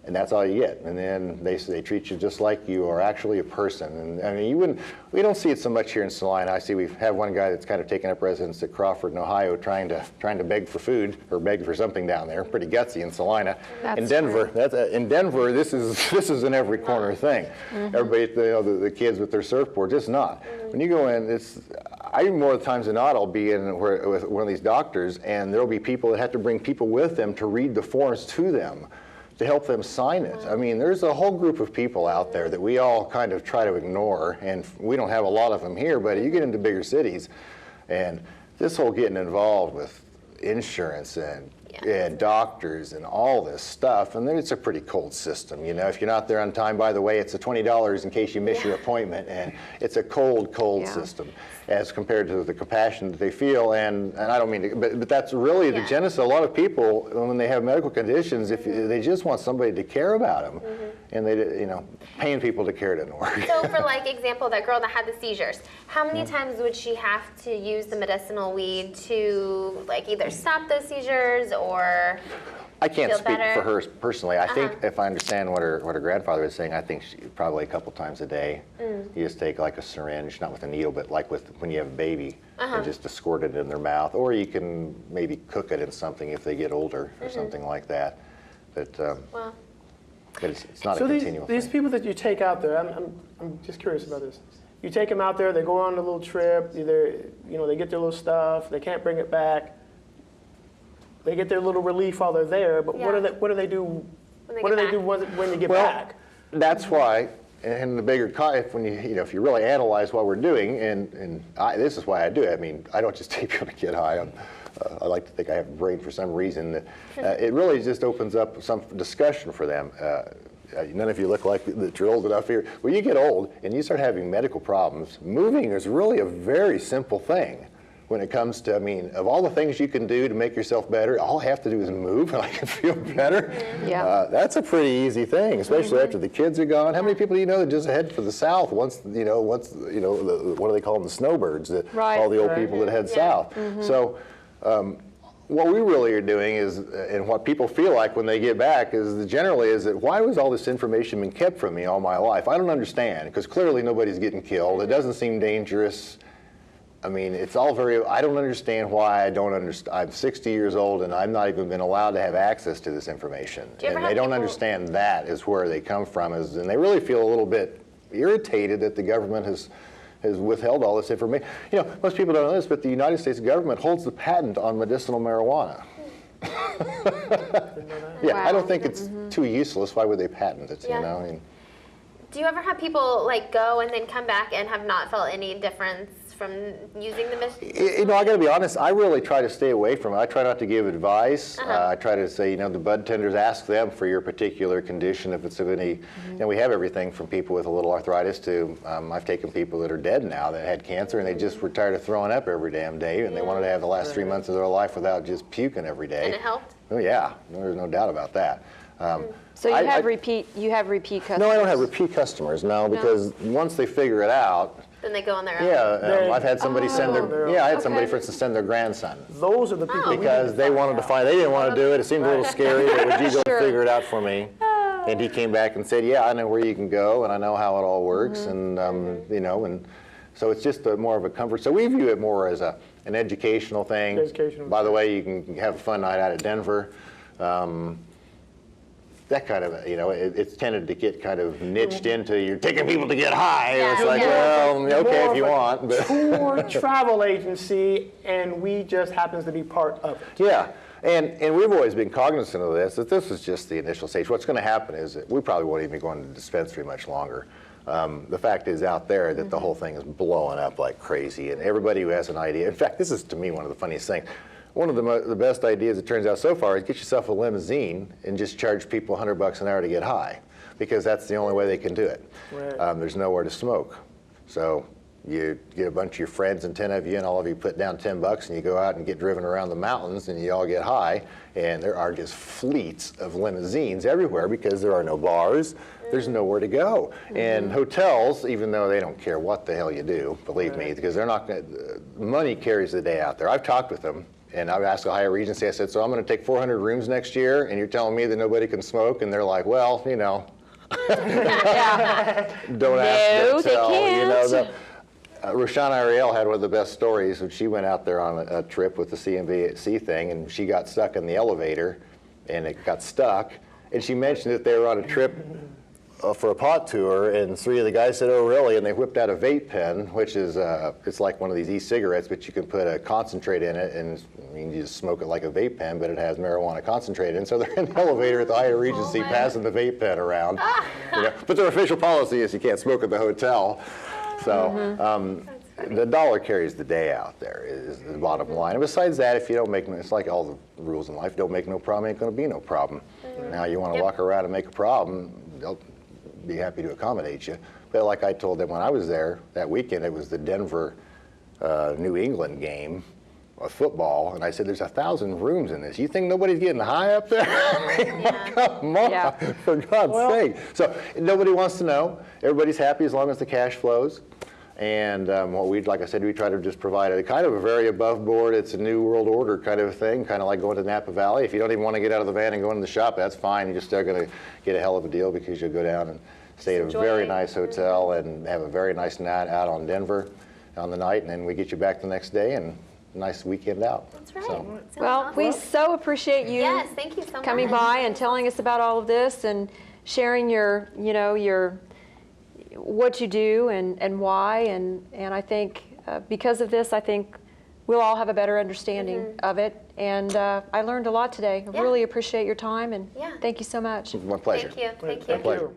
And that's all you get. And then they treat you just like you are actually a person. And I mean, we don't see it so much here in Saline. I see we have one guy that's kind of taken up residence at Crawford in Ohio, trying to beg for food or beg for something down there. Pretty gutsy in Salina. In Denver, this is an every corner thing. Everybody, the kids with their surfboards, it's not. When you go in, more times than not, I'll be in with one of these doctors, and there'll be people that have to bring people with them to read the forms to them, to help them sign it. I mean, there's a whole group of people out there that we all kind of try to ignore, and we don't have a lot of them here, but you get into bigger cities, and this whole getting involved with insurance and doctors and all this stuff, and then it's a pretty cold system. If you're not there on time, by the way, it's a $20 in case you miss your appointment, and it's a cold system as compared to the compassion that they feel. And I don't mean to, but that's really the genesis. A lot of people, when they have medical conditions, if they just want somebody to care about them, and they, paying people to care doesn't work. So for example, that girl that had the seizures, how many times would she have to use the medicinal weed to either stop those seizures or I can't feel speak better? for her personally. I think if I understand what her grandfather was saying, I think probably a couple times a day. You just take a syringe, not with a needle, but when you have a baby, and just to squirt it in their mouth, or you can maybe cook it in something if they get older or something like that. But but it's not a continual these thing. people that you take out there, I'm just curious about this. You take them out there, they go on a little trip, either they get their little stuff, they can't bring it back. They get their little relief while they're there, but what do they do? What do they do when they get back? That's why, and the bigger when if you really analyze what we're doing, and this is why I do it. I mean, I don't just take people to get high. I like to think I have a brain for some reason. It really just opens up some discussion for them. None of you look like that you're old enough here. When you get old and you start having medical problems, moving is really a very simple thing. When it comes to, of all the things you can do to make yourself better, all I have to do is move and I can feel better. That's a pretty easy thing, especially after the kids are gone. How many people do you know that just head for the south once what do they call them, the snowbirds, all the old people that head south. So what we really are doing is, and what people feel like when they get back generally is that why was all this information been kept from me all my life? I don't understand, because clearly nobody's getting killed. It doesn't seem dangerous. It's all I don't understand why I don't understand. I'm 60 years old and I've not even been allowed to have access to this information. And they don't understand that is where they come from, and they really feel a little bit irritated that the government has withheld all this information. Most people don't know this, but the United States government holds the patent on medicinal marijuana. I don't think it's too useless. Why would they patent it, Do you ever have people go and then come back and have not felt any difference from using the medicine? I got to be honest. I really try to stay away from it. I try not to give advice. I try to say, the bud tenders, ask them for your particular condition if it's of any. We have everything from people with a little arthritis to I've taken people that are dead now that had cancer and they just were tired of throwing up every damn day and they wanted to have the last 3 months of their life without just puking every day. And it helped? Oh yeah, there's no doubt about that. So you have repeat customers? No, I don't have repeat customers. No, because once they figure it out. Then they go on their own. Yeah, I've had somebody send their. I had somebody, for instance, send their grandson. Those are the people Because they wanted to find. They didn't want to do it. It seemed a little scary. But would you go figure it out for me? And he came back and said, "Yeah, I know where you can go, and I know how it all works, and and so it's just more of a comfort. So we view it more as an educational thing. By the way, you can have a fun night out at Denver. That kind of, it's tended to get kind of niched into you're taking people to get high. It's like, okay if you want. But tour travel agency, and we just happens to be part of it. Yeah, and we've always been cognizant of this, that this is just the initial stage. What's going to happen is that we probably won't even be going to the dispensary much longer. The fact is out there that the whole thing is blowing up like crazy, and everybody who has an idea. In fact, this is to me one of the funniest things. One of the best ideas, it turns out so far, is get yourself a limousine and just charge people $100 an hour to get high, because that's the only way they can do it. Right. There's nowhere to smoke. So you get a bunch of your friends and 10 of you, and all of you put down $10 and you go out and get driven around the mountains and you all get high, and there are just fleets of limousines everywhere because there are no bars. There's nowhere to go. And hotels, even though they don't care what the hell you do, believe me, because they're not going to, money carries the day out there. I've talked with them. And I asked the Hyatt Regency, I said, so I'm going to take 400 rooms next year, and you're telling me that nobody can smoke? And they're like, well, you know, Yeah. don't ask, don't they tell. You know, can't. Roshana Ariel had one of the best stories when she went out there on a trip with the CNBC thing, and she got stuck in the elevator, and it got stuck. And she mentioned that they were on a trip for a pot tour, and 3 of the guys said, "Oh, really?" And they whipped out a vape pen, which is it's like one of these e-cigarettes, but you can put a concentrate in it, and you just smoke it like a vape pen, but it has marijuana concentrate in it. So they're in the elevator at the Hyatt Regency, passing the vape pen around. You know? But their official policy is you can't smoke at the hotel. So the dollar carries the day out there is the bottom line. And besides that, if you don't make, it's like all the rules in life, don't make no problem, ain't going to be no problem. Now you want to walk around and make a problem, they'll be happy to accommodate you. But like I told them when I was there that weekend, it was the Denver New England game of football, and I said, there's 1,000 rooms in this. You think nobody's getting high up there? I mean, come on, for God's sake. So nobody wants to know. Everybody's happy as long as the cash flows. And what we, like I said, we try to just provide a kind of a very above board, it's a new world order kind of a thing, kind of like going to Napa Valley. If you don't even want to get out of the van and go into the shop, that's fine. You're still going to get a hell of a deal because you'll go down and stay at a very nice hotel and have a very nice night out on Denver on the night, and then we get you back the next day and nice weekend out. That's right. So. Well, we so appreciate you Yes, thank you so much. coming by and telling us about all of this and sharing your, you know, your what you do and why, and I think because of this, I think we'll all have a better understanding of it. And I learned a lot today. I really appreciate your time, and thank you so much. My pleasure. Thank you. Thank you. My pleasure.